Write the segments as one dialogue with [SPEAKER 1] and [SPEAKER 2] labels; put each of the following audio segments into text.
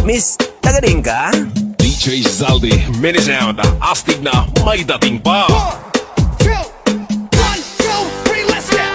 [SPEAKER 1] Miss, tagaling ka?
[SPEAKER 2] DJ Zaldi, mini sound, astig na may dating pa.
[SPEAKER 3] 1, 2, 3, let's go!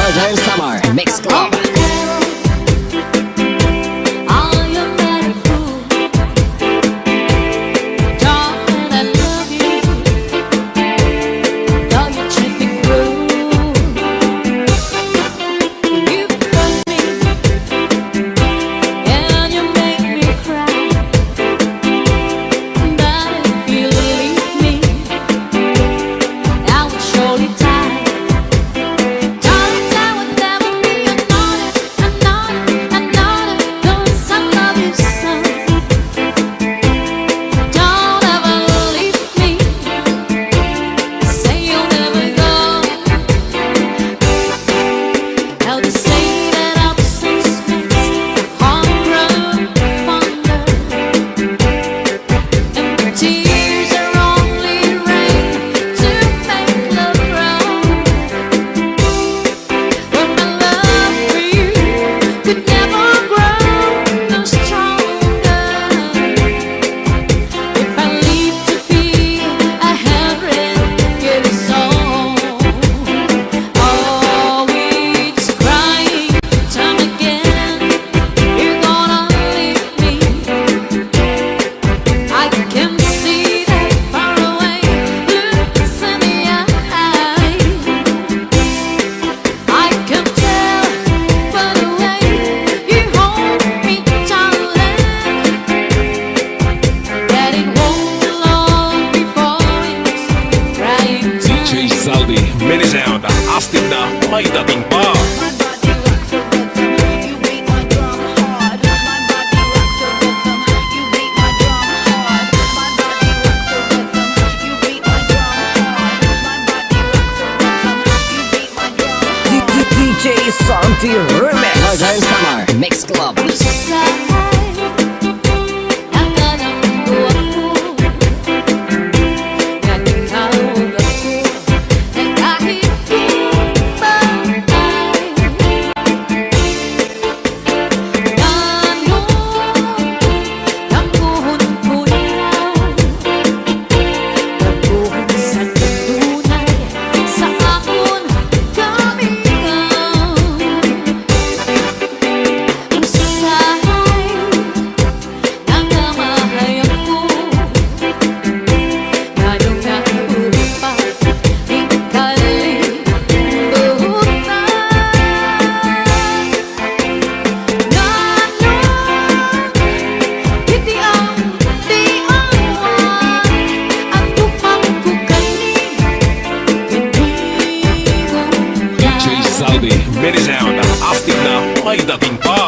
[SPEAKER 4] Northern Summer Mix Club.
[SPEAKER 2] Mini sound, astig na may dating pa.
[SPEAKER 1] DJ Santi Remix.
[SPEAKER 4] Northern Summer Mix Club.
[SPEAKER 2] Mini sound, astig na may dating pa.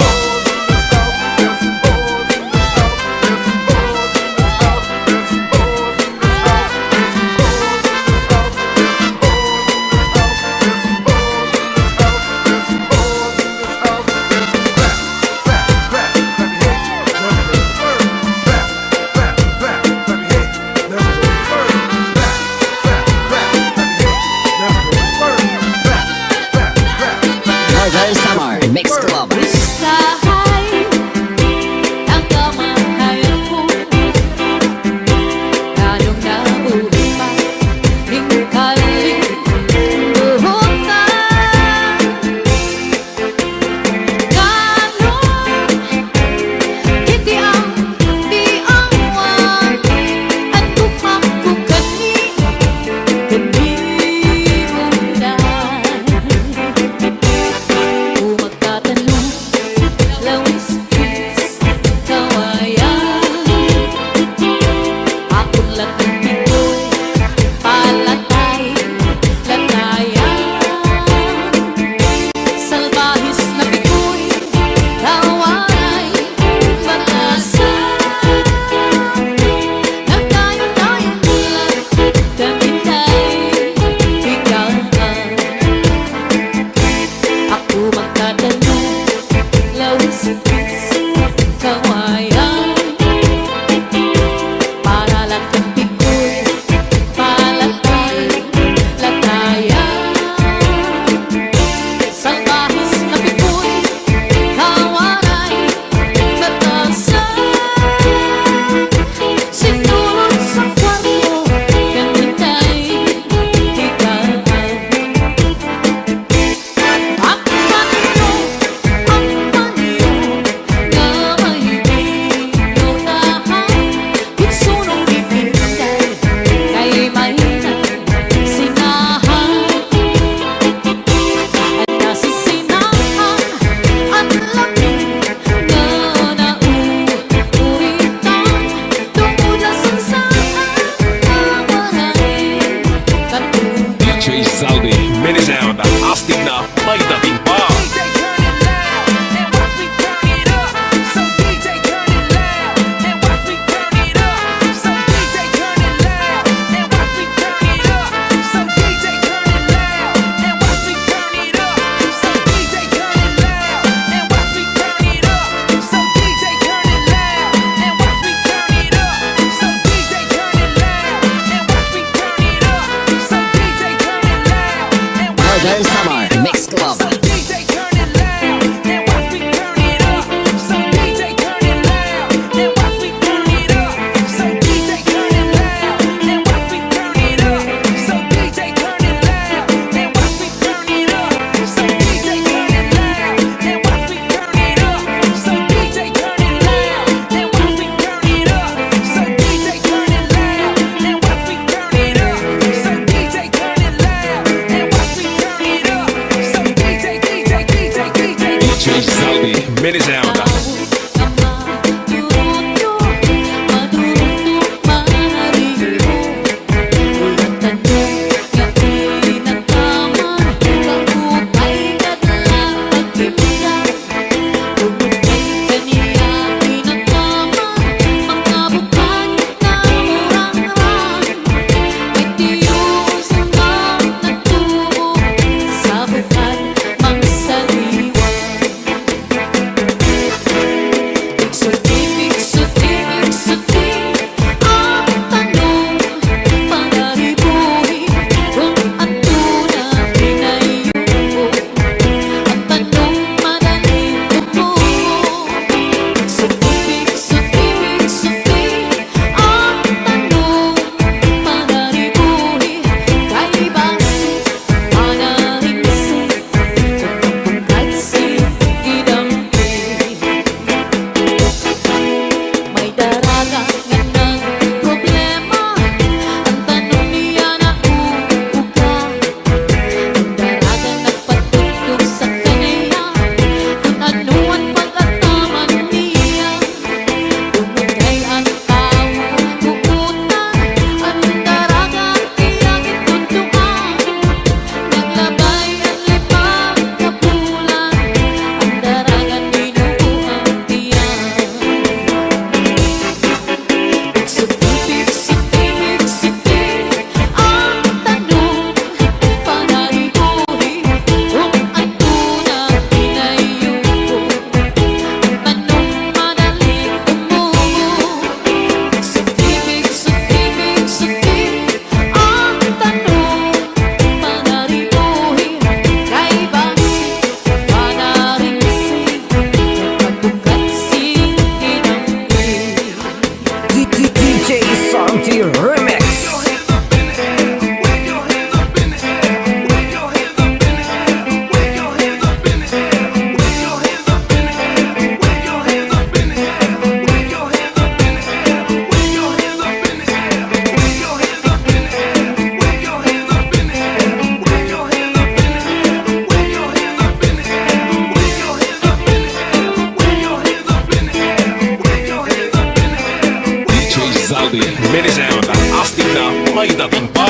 [SPEAKER 4] Northern Summer Mix Club.
[SPEAKER 5] Magtatanong
[SPEAKER 2] Zaldi, mini sound.
[SPEAKER 1] DJ Santi Remix.
[SPEAKER 2] Zaldi, mini sound. Astig na may dating pa.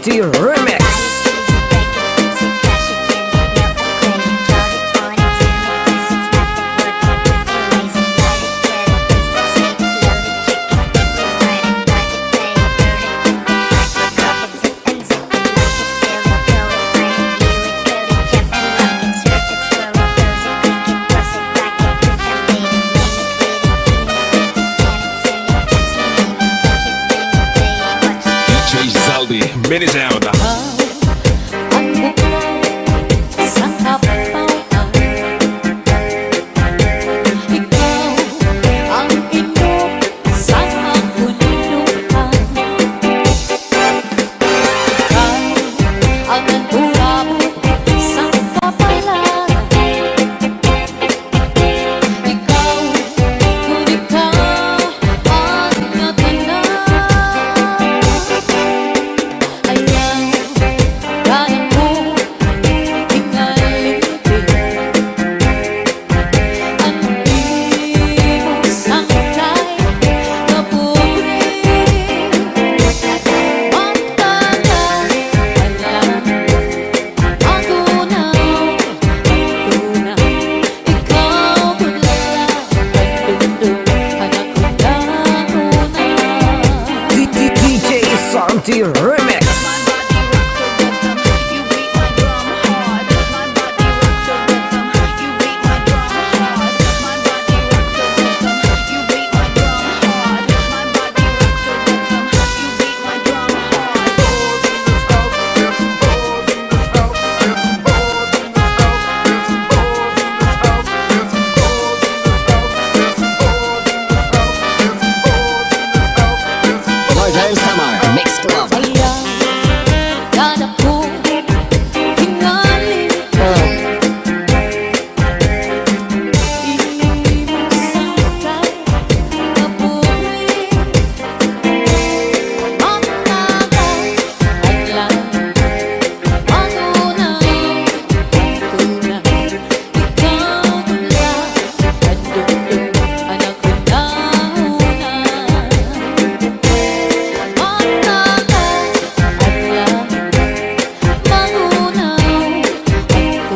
[SPEAKER 1] Santi Remix.
[SPEAKER 2] DJ Zaldi, mini sound.
[SPEAKER 5] Ang bukod sa kapautan, ikaw ang inog sa kapulutan. Ikaw ang nagburabot sa kapalaran. Ikaw, ngunit ka ang natanan. Ayaw kaya mo tingalitin ang imong sangkay na bubring. Magtagal alam ako na ikaw tulala ang dundong anak ko na una.
[SPEAKER 1] DJ Santi Remix.
[SPEAKER 4] Northern Summer Mix Club.
[SPEAKER 5] Sayang kada ko tingalin ka. Imong sangkay na bubring. Magtagal adlaw ako na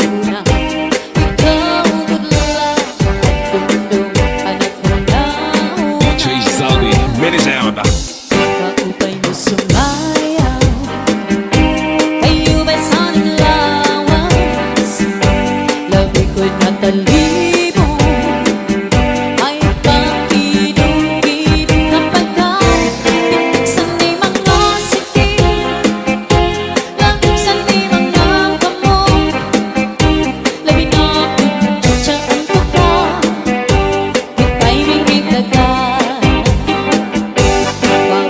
[SPEAKER 5] una. Ikaw tula ang dundong anak ko na una.
[SPEAKER 2] DJ Zaldi, mini sound.
[SPEAKER 5] Kaupay mo sumayaw, kayo ba'y sanang lawas? Labi ko'y natalimo, ay pang-inong-inong na pagkat. Sanay mga sikil, laging sanay mga kamot. Labi na ako'y tsatsaan ko ka, ika'y minging dagat.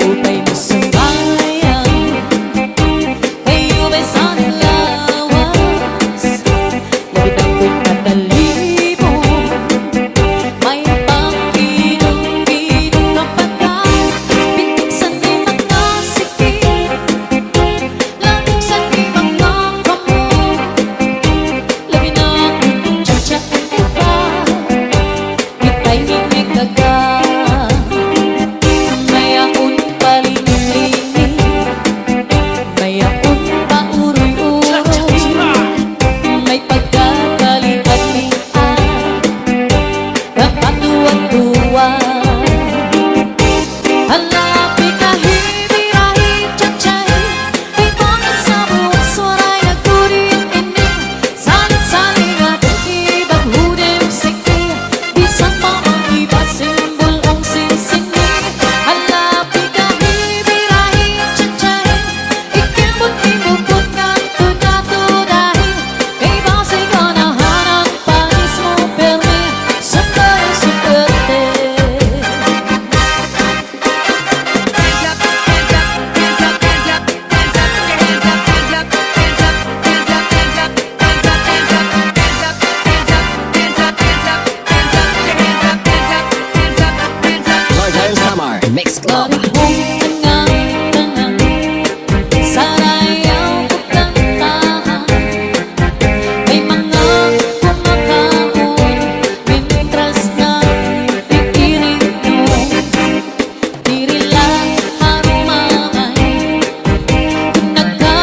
[SPEAKER 5] Kaupay mo sumayaw, kayo ba'y sanang lawas? Labi na ako'y natalimo, may pang-inong-inong na pagkat. Pintig sanay mga sikil, laging sanay mga kamot. Labi na ako'y tsatsaan ko ka, ika'y minging dagat. Mayaon palingling, mayaon pauroy-uroy, may pagkakalian-lian, kapatuan-tuwan. Halapi kahibirahi tsatsay, ay mga sabong suwaray na kuriyang ining. Salit-saling at ibaghudim sikil, bisan pa ang iba simbol ang sinsingin. Halapi kahibirahi tsatsay, ikimot-imukot nga tunatudahin. Kay basay ka na hanang pangis mo perme, sukay-sukate.
[SPEAKER 4] Northern Summer Mix Club.
[SPEAKER 5] Nagka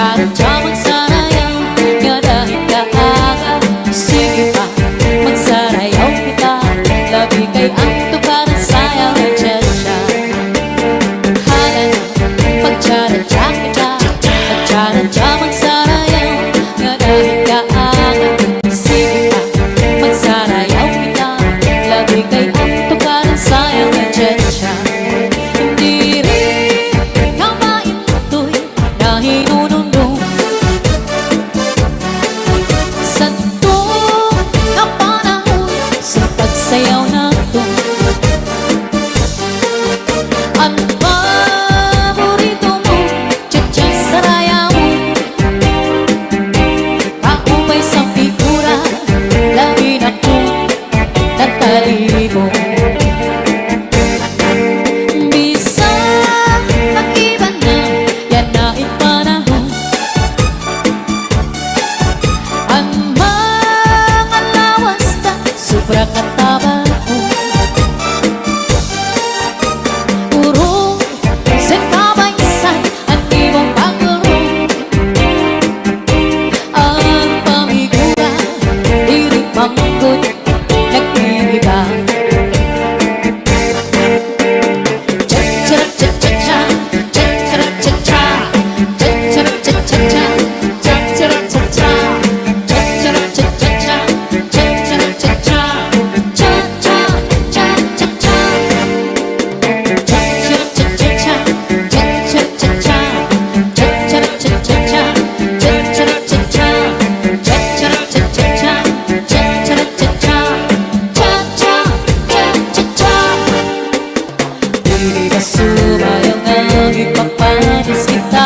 [SPEAKER 5] Pagtsara-tsara magsarayaw nga dahil kaaga. Sige pa, magsarayaw kita. Labi kay ang tukaran sayaw na tiyasya. Hala na, pagtsara-tsara kita. Pagtsara-tsara magsarayaw nga dahil kaaga. Sige pa, magsarayaw kita. Labi kay ang tukaran sayaw na tiyasya. Hindi rin kamain to'y na hinunundong sa to na panahon sa pagsayaw na to. Ang paborito mo, tsa-tsa saraya mo, kaupay sa figura, labi na ko natalibo. Bisa mag-iba na, yan na ipanahon. Ang mga lawas na sobra kataba ko. Urong sa kabaysan ang ibang pagkaro. Ang pamigura, diri panggod, nag-iiba. Hindi ba sumayaw nga ipapanis kita?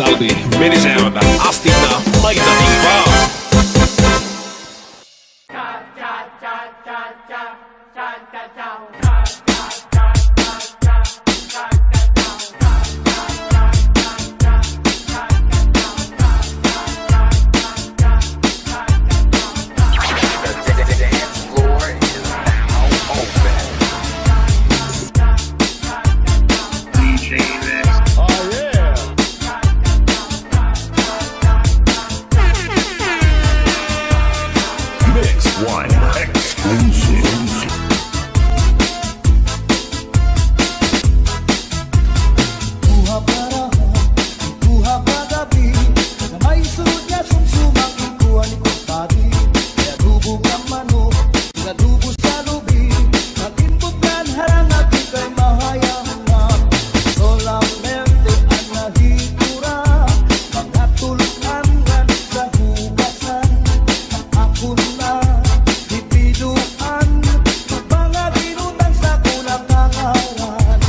[SPEAKER 2] Rizaldi, Mini Sound, astig na may dating pa. Mix One exclusive.
[SPEAKER 6] Buha parahan, buha pagabi na may sunod niya sumsumang ikuha ni kumpari. Kaya lubog ang manok, pinalubos sa lubi. Mag-inbugnan harang at ika'y mahayang na. Solamente ang nahitura, mga tulungan sa hugasan. Ako na bibiduan, mga binutang sa kulang kangaran.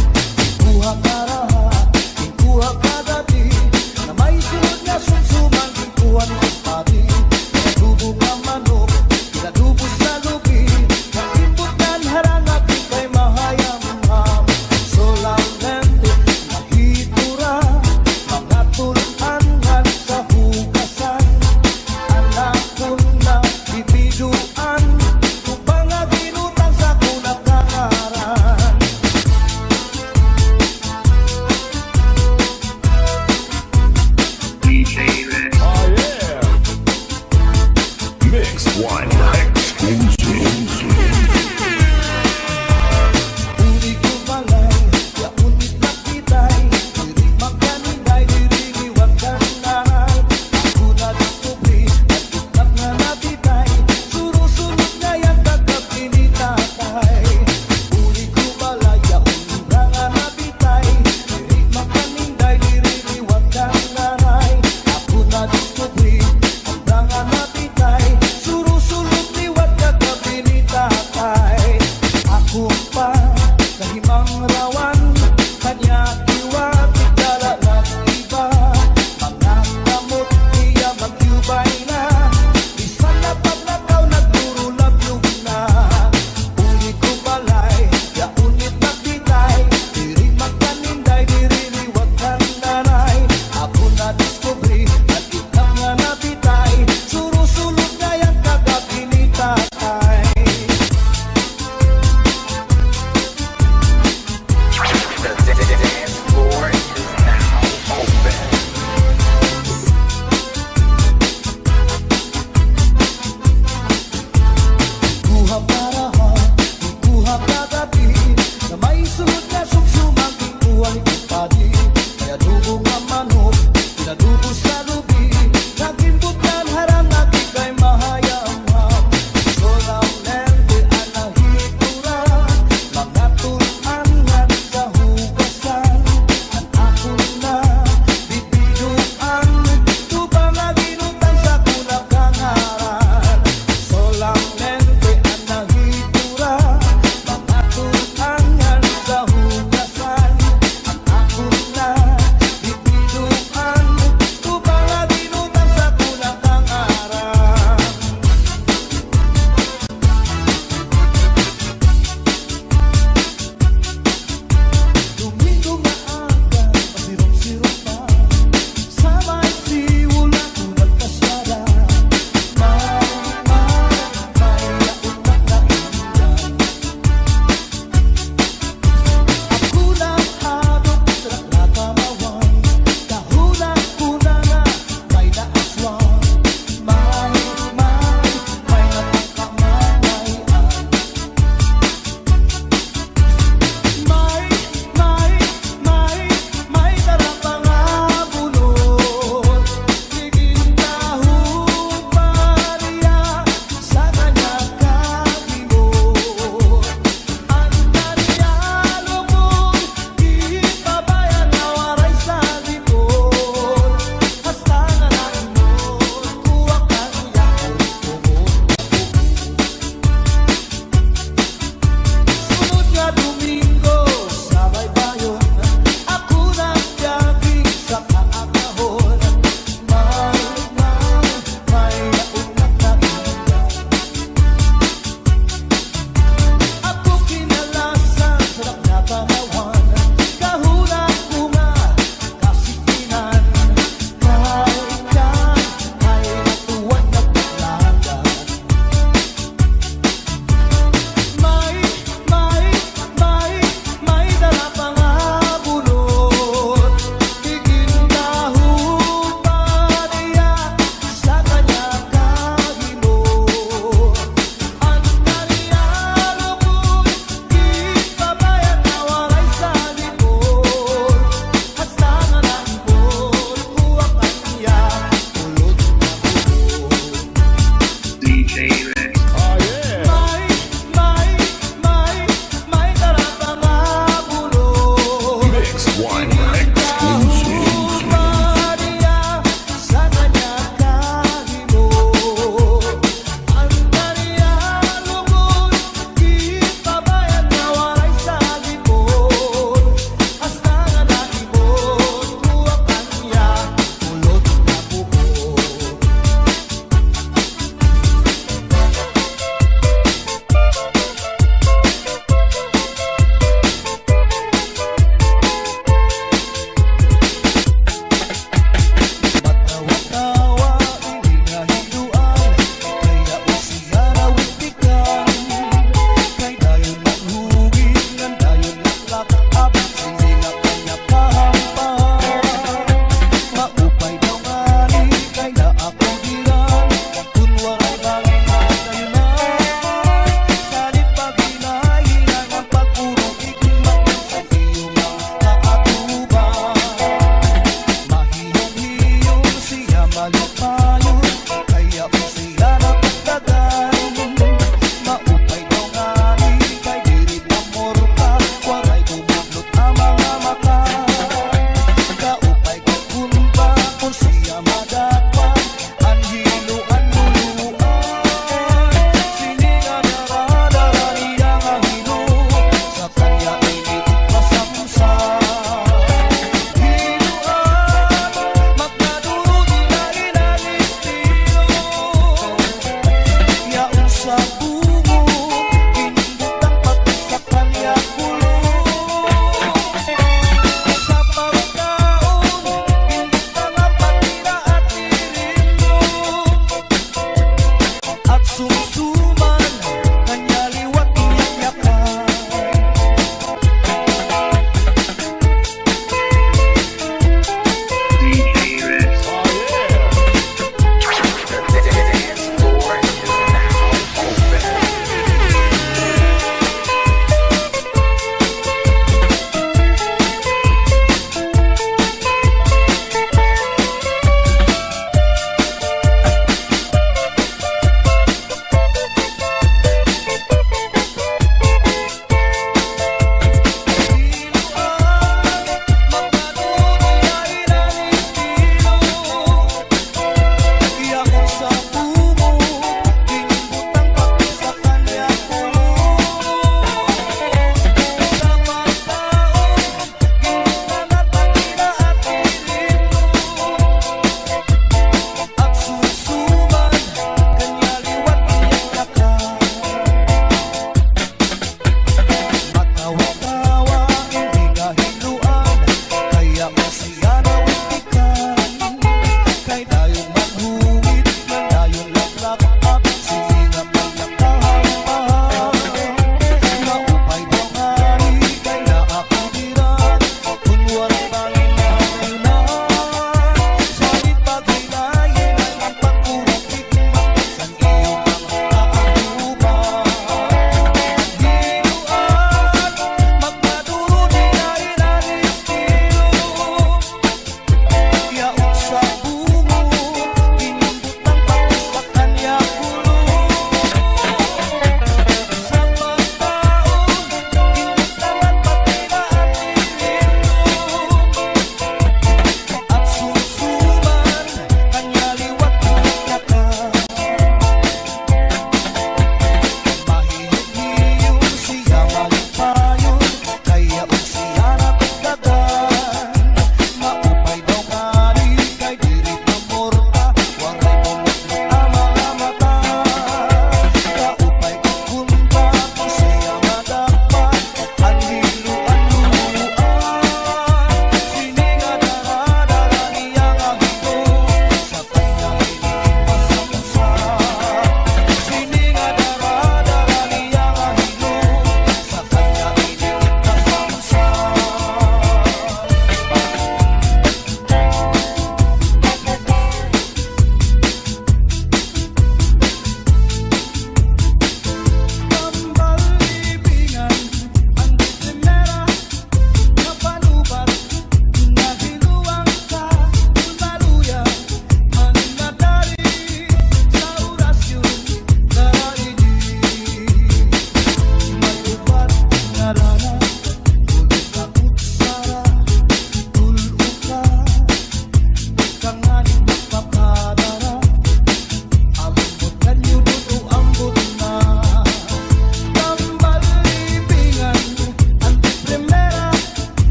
[SPEAKER 6] Ikuha karaha, ikuha kagabi, na may sunod na sumsumang ikuha ni kumpari. Pinalubog ang manok, pinalubos sa lubi. Mag-inbugnan harang at ika'y mahayang ham. Solamente nahitura, mga tulungan sa hugasan. Anak ko na bibiduan, kung mga binutang sa kulang kangaran.
[SPEAKER 2] Mix One exclusive.
[SPEAKER 6] Uli ko balay, ya unit na kitay. Diri magkaninday, diri liwag kanay. Ako na diskubri, at itak nga nabitay. Surusunod na yan kagabi ni tatay. Uli ko balay, ya unit na nga nabitay. Diri magkaninday, diri liwag kanay. Ako na diskubri, at nga nabitay. Surusunod liwag kagabi ni tatay. Ako pa sa himang rawan, kanya iwatig dala ng iba. Mga kamot niya magyubay na, isan na paglakaw nagdurulabyog na. Uli ko balay, ya unit na bitay. Diri magkaninday, diri liwag kang nanay. Ako na diskubri, at ikang nga nabitay. Surusulog na yan kagabi ni tatay. Ikuha parahan, ikuha kagabi, na may sunod na sumsumang ikuha ni kumpari. Kaya lubog ang manok, pinalubos sa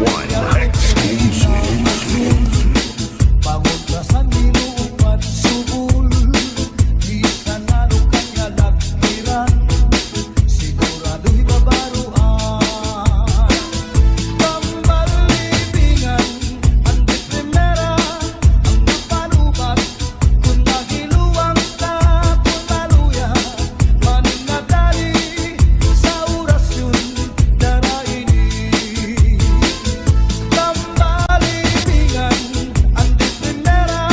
[SPEAKER 2] one exclusive.
[SPEAKER 6] Bangon ka sa nilupat subul, di sanado kanya lakiran, sigurado'y babaruan. Pambalibingan, ang di primera, ang napanubat, kung nagiluwang ka, kung maluya, maning nadali, sa orasyon, daraini. Pambalibingan, ang di primera,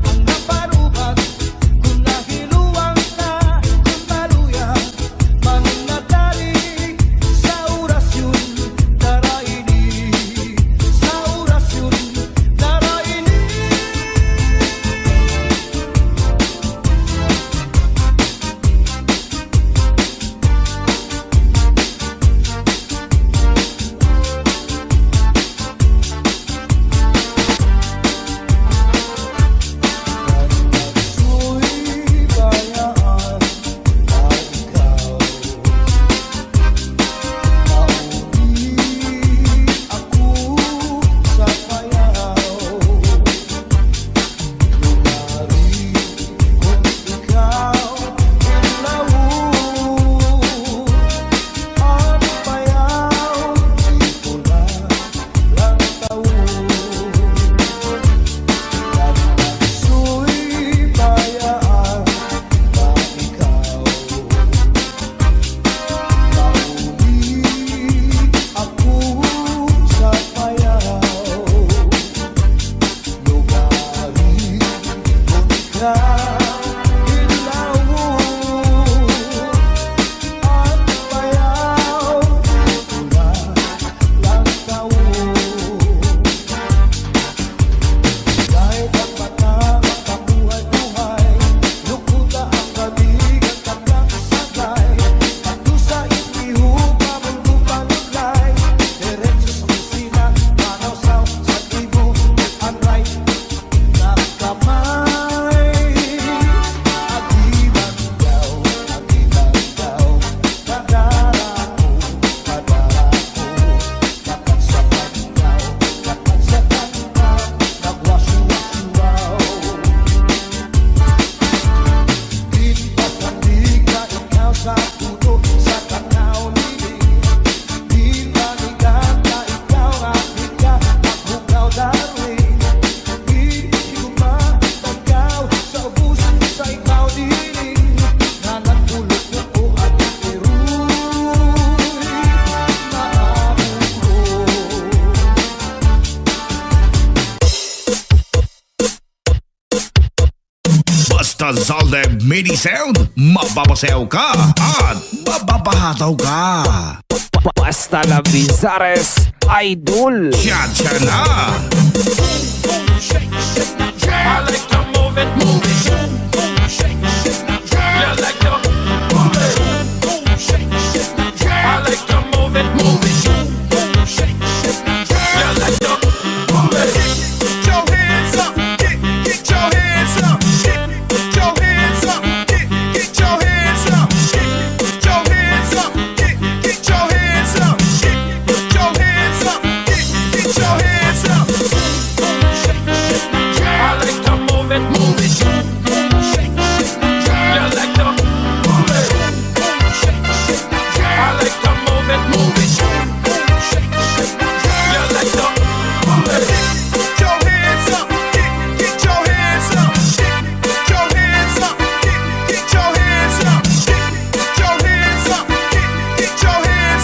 [SPEAKER 6] ang napanubat, kung nagiluwang ka, kung maluya, maning nadali, sa orasyon, daraini. Sa orasyon, daraini. Ako'y bayaan na ikaw, mauli ako sa payaw. Lumari kung ikaw ilaw, ang payaw di ko lang taon. Ako'y bayaan na ikaw, mauli ako sa payaw. Lumari kung ikaw ilaw, ang payaw di ko lang taon. Kahit ang mata makabuhay-buhay, lukuda ang galing at kakasagay, pagdusa inihupa mong lupanuglay, diretso sa kusina, manawsaw sa ibo, ang right na kamay. Agiman daw, kadara ko, lakad sa pandaw, nagwasyo-wasyo-waw. Ipagkandig na ikaw sa puto, sa tanaw niling, ipanigan na ikaw at ika, maghugaw darling. Ipagkagaw sa ubus, sa ikaw dining, na nagulog ko at iruy na ako.
[SPEAKER 7] Basta Zalde Mini Sound, mababasayaw ka at mababahataw ka.
[SPEAKER 1] Basta la Bizares Idol.
[SPEAKER 7] Siya na.
[SPEAKER 2] I like to move it, move it. Shake, shake, you like to move it. Shake, shake, I like to move it, move it. Shake, shake, you like to move it.
[SPEAKER 3] Get your hands up, get your hands up, get your hands up, get your hands up, get your hands up, get your hands up, get your hands up, get your hands up.
[SPEAKER 2] I like to move it, move it. Shake, you like to move it. I like to move it, move it. Shake, you like to move it.
[SPEAKER 3] Get your hands up, get your hands up, get your hands up, get your hands up, get your hands up, get your hands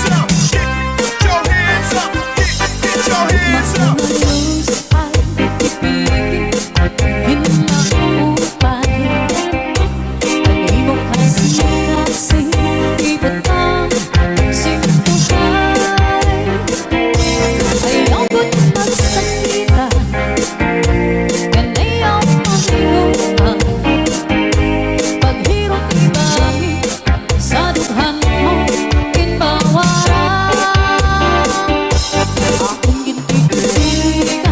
[SPEAKER 3] up, get your hands up, get your hands up.
[SPEAKER 5] Akong gintitig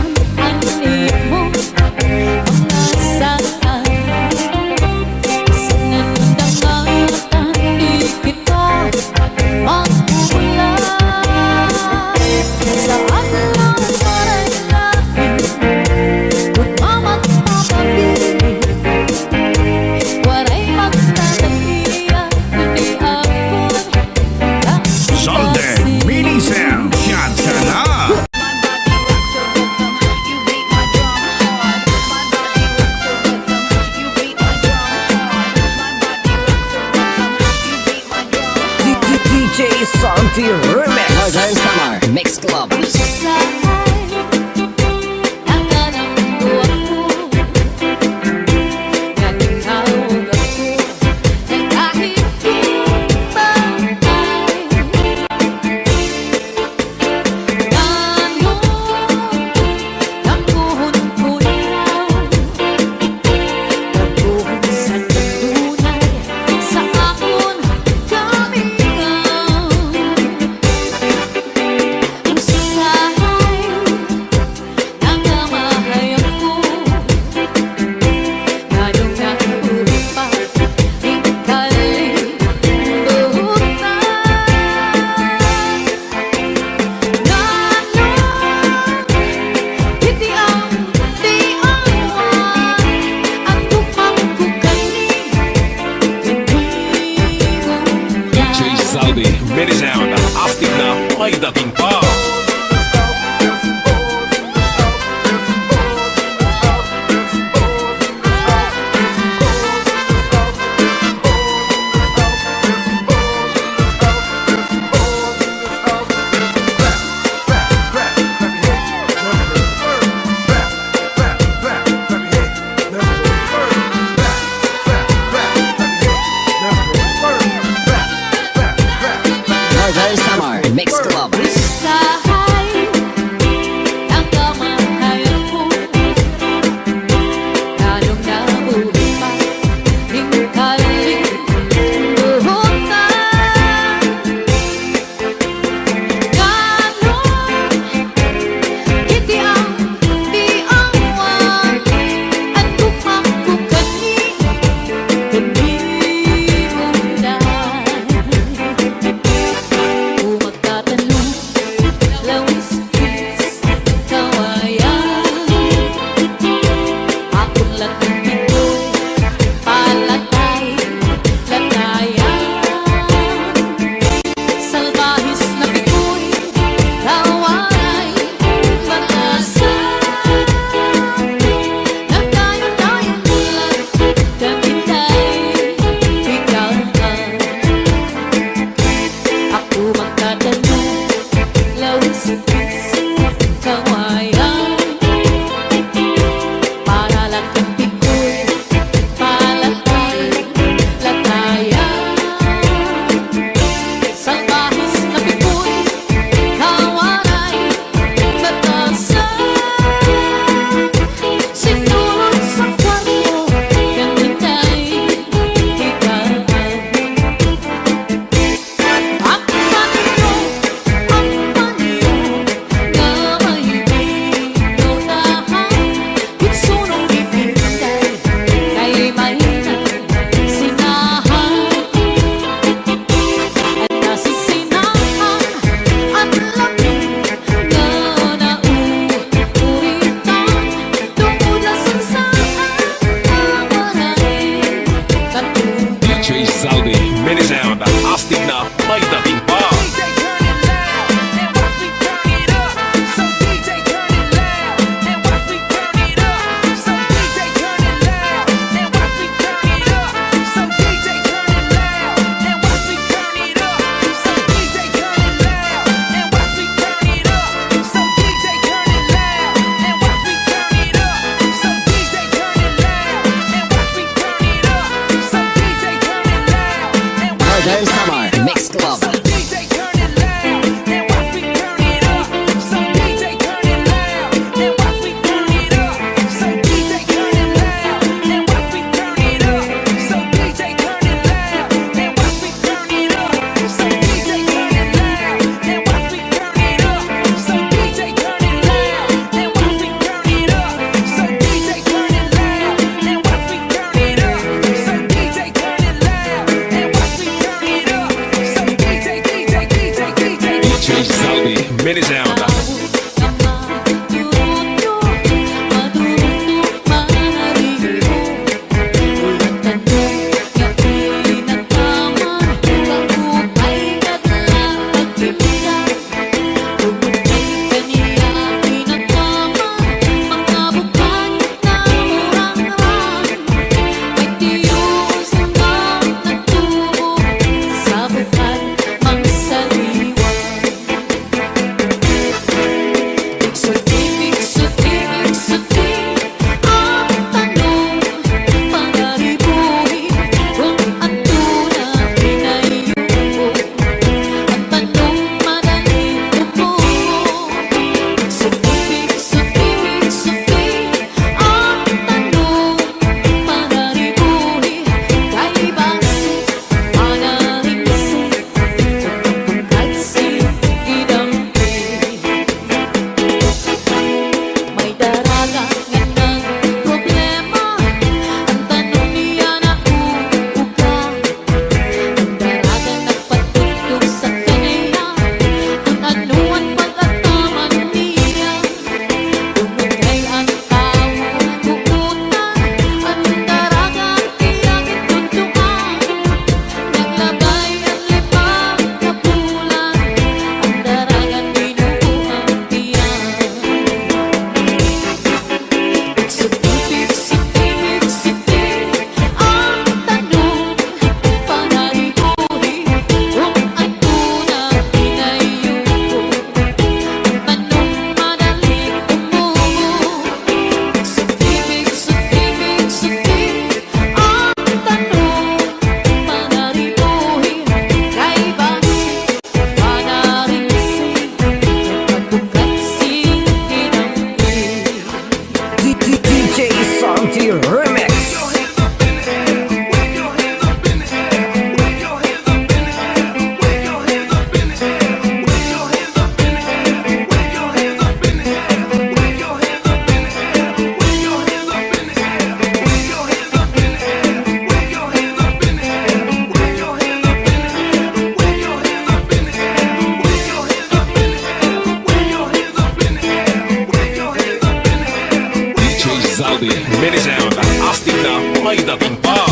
[SPEAKER 8] Zaldi, Medley Sound, Hastag na may dating pa.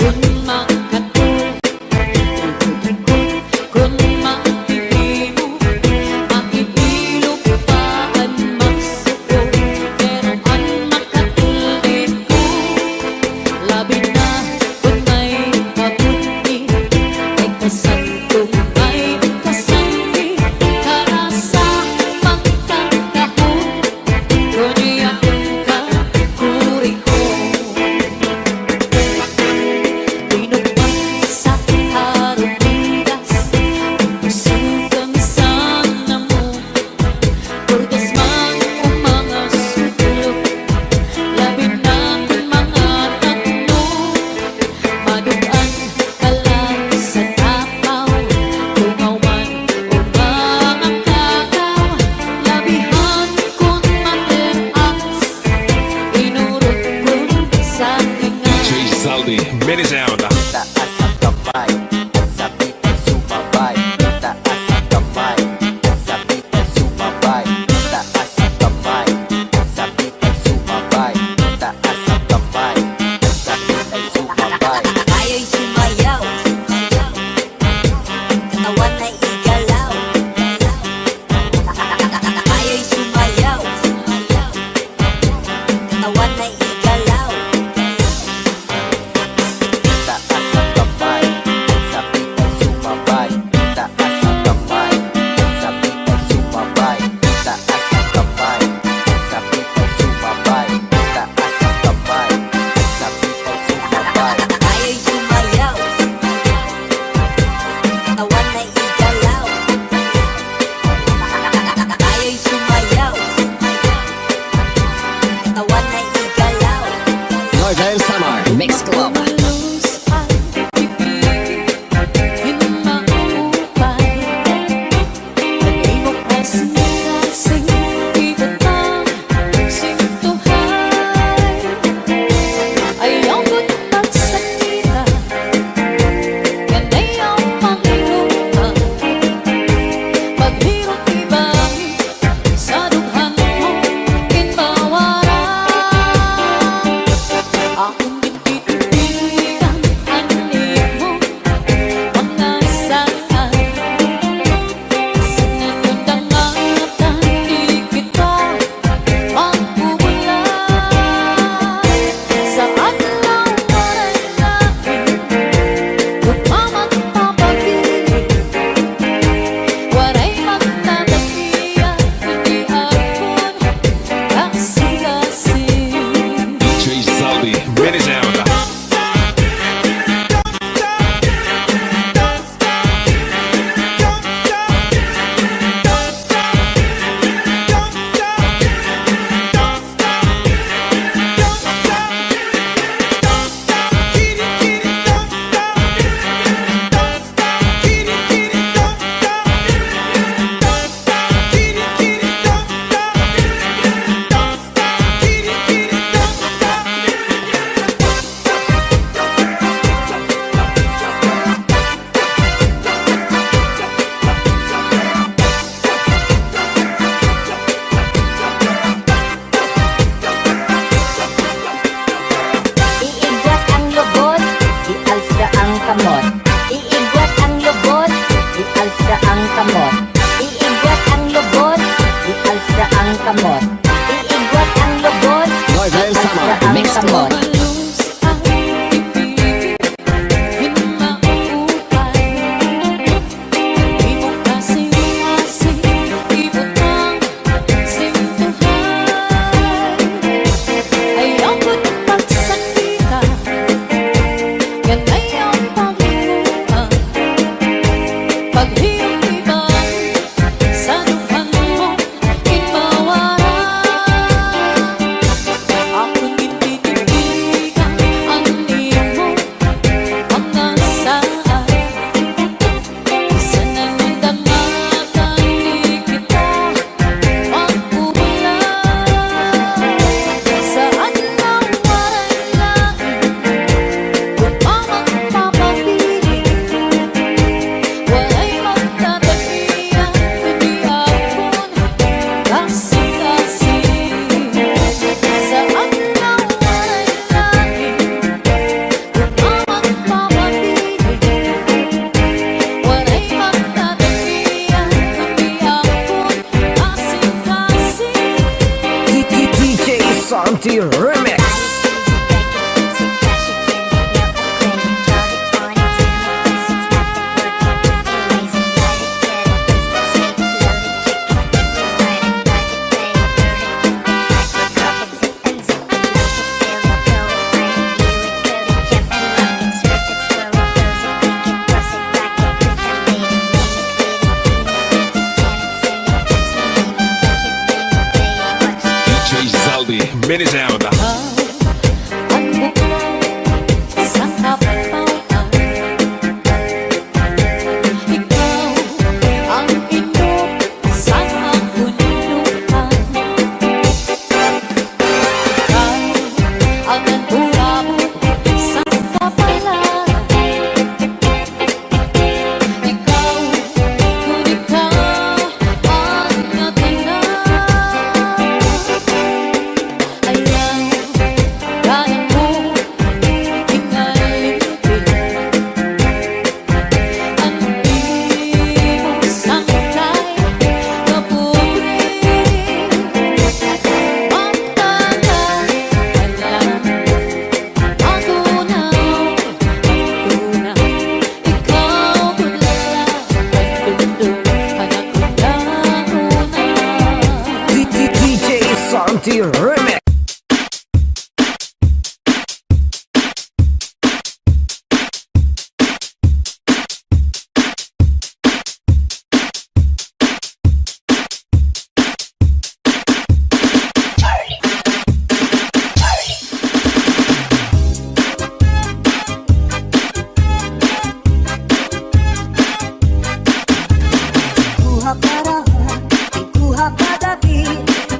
[SPEAKER 5] Kung makatul, kung makikimo, makikilog pa ang magsuko. Pero ang makatulid ko, labi na kung may kabuti. Ay kasantong may kasanti, karasa magkakahon. Kundi akong kakuri ko. Pinupang sa harupidas, sugang sana mo. Purgas mang mga sulok, labi na kung mga tatlo. Madugan ka lang sa tapaw, tungaw man o mga kakaw. Labihan kung mateas, inurot kung sa tinga.
[SPEAKER 8] Zaldi, Medley Sound.
[SPEAKER 9] Taas ang kamay at sabik ay sumabay. Taas ang kamay at sabik ay sumabay. Taas ang kamay at sabik ay sumabay. Taas ang kamay at sabik ay sumabay.
[SPEAKER 10] Tayo'y sumayaw, katawan ay igalaw. Tayo'y sumayaw, katawan ay igalaw.
[SPEAKER 9] Taas ang kamay at sabik ay sumabay. Taas ang kamay at sabik ay sumabay. Taas ang kamay at sabik ay sumabay. Taas ang kamay at sabik ay sumabay.
[SPEAKER 10] Tayo'y sumayaw, katawan ay igalaw. Tayo'y sumayaw, katawan ay igalaw.
[SPEAKER 4] Northern Summer Mix Club.
[SPEAKER 5] Umalus ang bibig, hinaupay. Nag-ibok kasing-kasing, ibutang sintuhay. Ayaw ko't magsakita, yan ay ang panginutan. Paghirot ibang sa dughan mo, kinbawaran. Akong bitbit-bitan, anin mo, mga saan. Sa ngayon dangatan, di kita magbubulan. Sa adlaw mananangin, magmamagpapag-ibig. Waray magtatapian, kundi akong kasing-kasing.
[SPEAKER 8] Zaldi, Medley Sound.
[SPEAKER 10] Iigwat ang lubot, ialsa ang kamot. Iigwat ang lubot, ialsa ang kamot. Iigwat ang lubot, ialsa ang kamot. Iigwat ang lubot,
[SPEAKER 4] Northern Summer
[SPEAKER 10] ialsa ang
[SPEAKER 4] Mix
[SPEAKER 10] kamot.
[SPEAKER 4] Club.
[SPEAKER 5] Umalus ang bibig, hinaupay. Nag-ibok kasing-kasing, ibutang sintuhay. Ayaw ko't magsakita, yan ay ang panginutan. Paghirot ibang sa dughan mo, kinbawaran. Akong bitbit-bitan,
[SPEAKER 1] Santi Remix.
[SPEAKER 8] DJ Zaldi, Mini Sound.
[SPEAKER 5] Ang buo sa kapautan. Ikaw ang inog sa kabundukan. Ikaw ang nagulabot sa kapalaran. Ikaw, kung ikaw ang natinan. Ayaw, kaya mo ikalimtin. Ang imong sangkay kapunin. Magtagal alam, ako na, ikaw kulala, pagdundong panakulauna.
[SPEAKER 1] DJ Santi Remix.
[SPEAKER 6] Kuha parahan, ikuha kagabi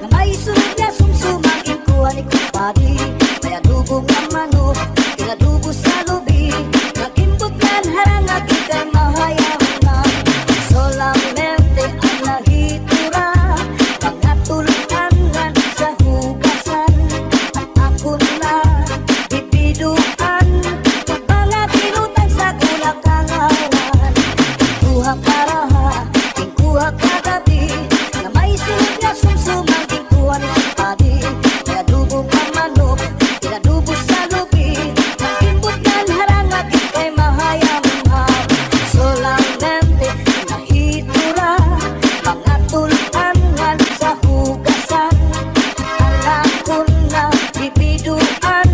[SPEAKER 6] na may sunod na sumsumang ikuha ni kumpadi. May adubong ang manok, inadubo sa lubi. Nagimbot nan harangag ikay mahayaman. Solamente ang nahitura, mga tulutangan sa hugasan. At ako na bibiduan, mga tinutang sa kulakangawan. Kuha parahan, ikuha kagabi na may sunod na sumsumang ikuha ni kumpadi. May adubong ang manok, inadubo sa lubi. Nagimbot nan harangag ikay mahayaman. Solamente nahitura, mga tulutangan sa hugasan. Alam ko na bibiduan,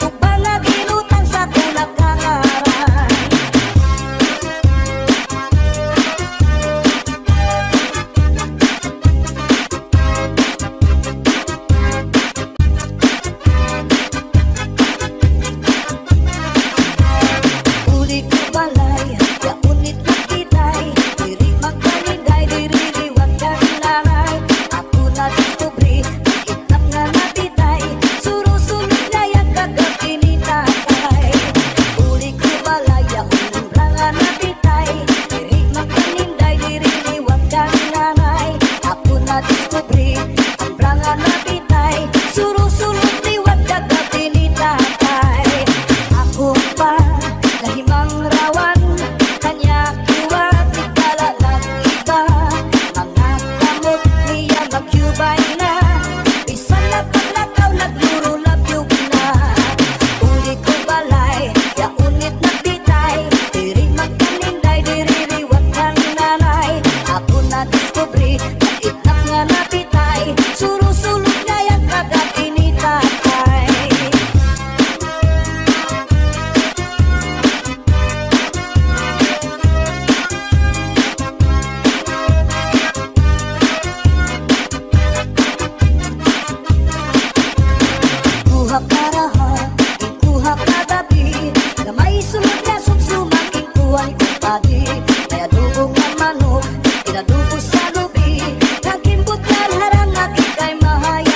[SPEAKER 6] kung mga ginutang sa kulakangaran. Uli ko balay, ya unit na kitay. Diri magkalinday, diri liwag ka nanay. Ako na diskubri, itlap nga napitay. Surusunod na yan kagabi ni tatay. Uli ko balay, ya unit nga napitay. Diri magkalinday, diri liwag ka nanay. Ako na diskubri, ang branga napitay. Surusunod liwag kagabi ni tatay. Ako pa kahimang rawan, kanya kuha di kalalang iba. Mga kamot niya magyubay na, bisan na paglakaw nagluro-labyog na. Uli ko balay, ya unit na bitay. Diri magkaninday, diri liwag kang nanay. Ako na diskubri, ang itlap nga napitay. Surusulog na yan kagabi ni tatay. Kuha parahan, ikuha kagabi na may sunod na sumsumang ikuha ni kumpadi. May adubong ang manok, inadubo sa lubi. Nagimbot yan harangag ikay mahaya.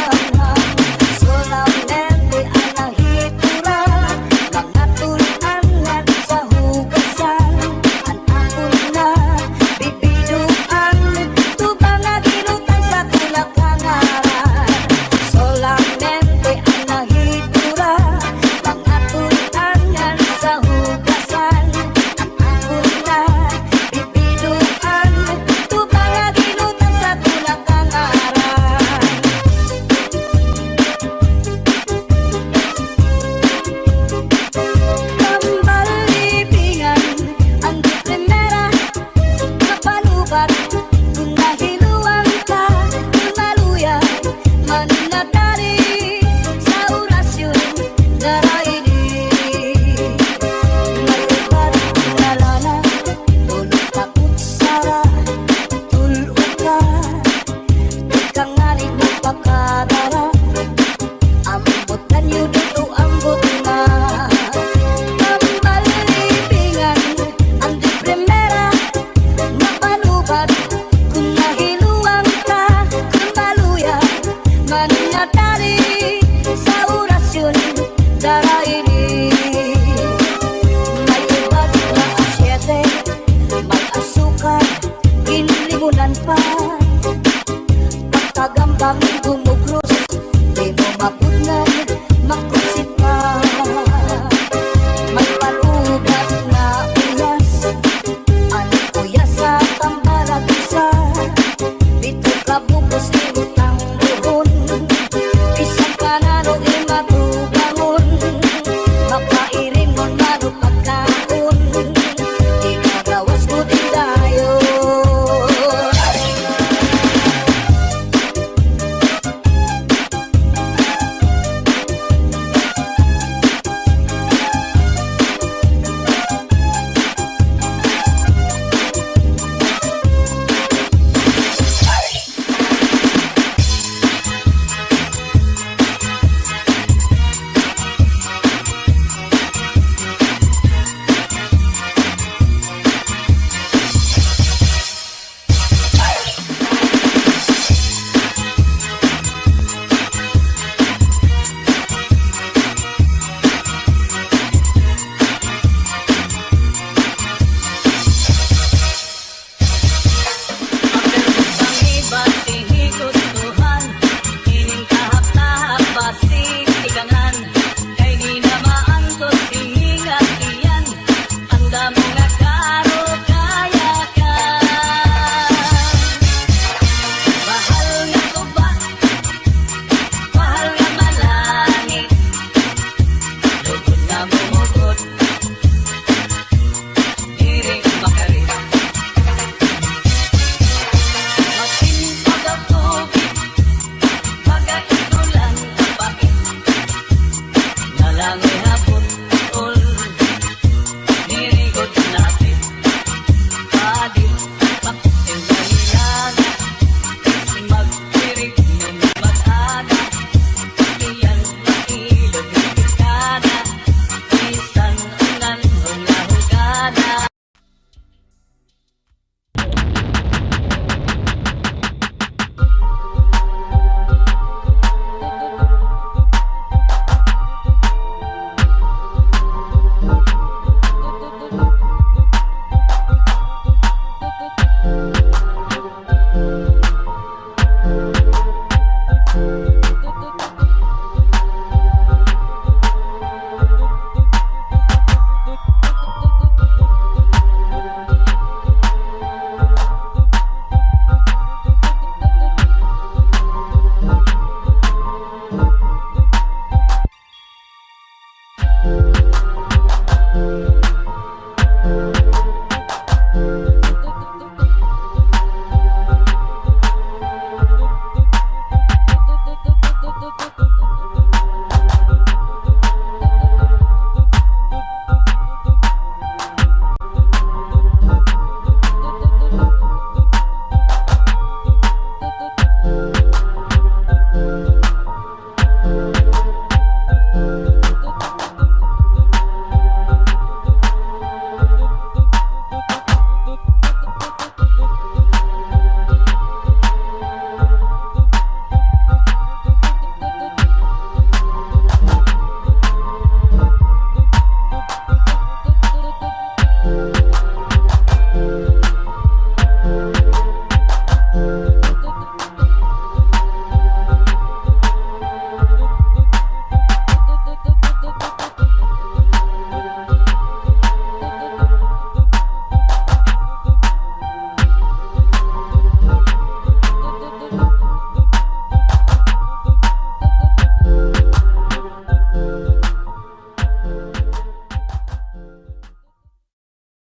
[SPEAKER 10] mananatili sa orasyon daraili. Nagpapad lalana, tulog takot sara, tulog ka, ikangalit mo pagkadara, ambot kanyo dito ambot na. Pambalibingan, ang di primera, mapanubat, kung nahiluang ka, kung maluya, mananatili sa orasyon daraili. May iba't na asyete, may asukar, kinlimunan pa, pagkagambang gumugros, di mo mapudna,